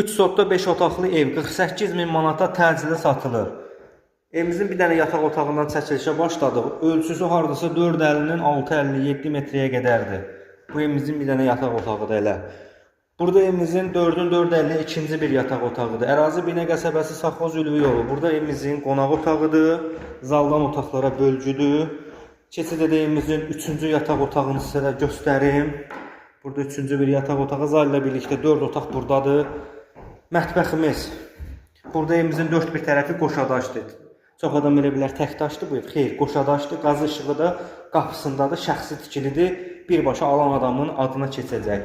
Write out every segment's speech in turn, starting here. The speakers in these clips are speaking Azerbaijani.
3 sotda 5 otaqlı ev 48 min manata təcili satılır. Evimizin bir dənə yataq otağından çəkilişə başladıq. Ölçüsü hardasa 4,50-nin 6,57 metrəyə qədərdir. Bu evimizin bir dənə yataq otağıdır elə. Burada evimizin 4-ün 4,50 ikinci bir yataq otağıdır. Ərazi Binə qəsəbəsi Safxoz Ülvi yolu. Burada evimizin qonaq otağıdır. Zaldan otaqlara bölgüdür. Keçid evimizin 3-cü yataq otağını sizə də göstərim. Burada 3-cü bir yataq otağı. Zal ilə birlikdə 4 otaq buradadır. Mətbəximiz. Burada evimizin 4 bir tərəfi qoşadaşdır. Çox adam elə bilər tək daşdır bu ev. Xeyr, qoşadaşdır. Qaz işığı da qapısındadır, şəxsi tikilidir. Birbaşa alan adamın adına keçəcək.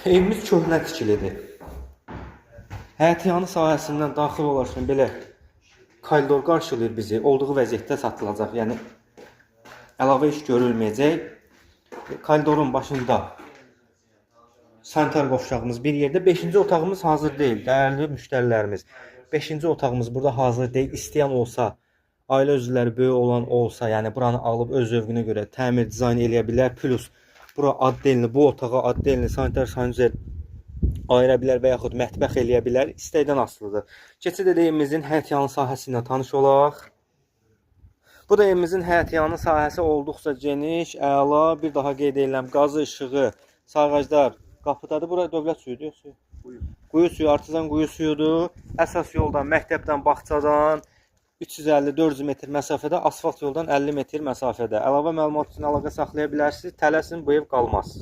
Evimiz köhnə tikilidir. Həyətyanı sahəsindən daxil olarkən belə koridor qarşılayır bizi. Olduğu vəziyyətdə satılacaq. Yəni əlavə iş görülməyəcək. Koridorun başında sanitar qovşağımız bir yerdə. 5-ci otağımız hazır deyil, dəyərli müştərilərimiz. 5-ci otağımız burada hazır deyil. İstəyən olsa, ailə üzvləri böyük olan olsa, yəni buranı alıb öz zövqünə görə təmir, dizayn eləyə bilər. Plus, bura addelini, bu otağa addelini, sanitar sanuzer ayıra bilər və yaxud mətbəx eləyə bilər. İstəkdən asılıdır. Keçid evimizin həyətyanı sahəsi ilə tanış olaq. Bu da evimizin həyətyanı sahəsi olduqca geniş, əla. Bir daha qeyd edirəm, qazı, işığı, sağaclar, qapıdadır. Bura dövlət suyudur, yox suyu. Quyu suyu, artizan quyu suyudur. Əsas yoldan, məktəbdən, bağçadan 350-400 metr məsafədə, asfalt yoldan 50 metr məsafədə. Əlavə məlumat üçün əlaqə saxlaya bilərsiniz. Tələsin, bu ev qalmaz.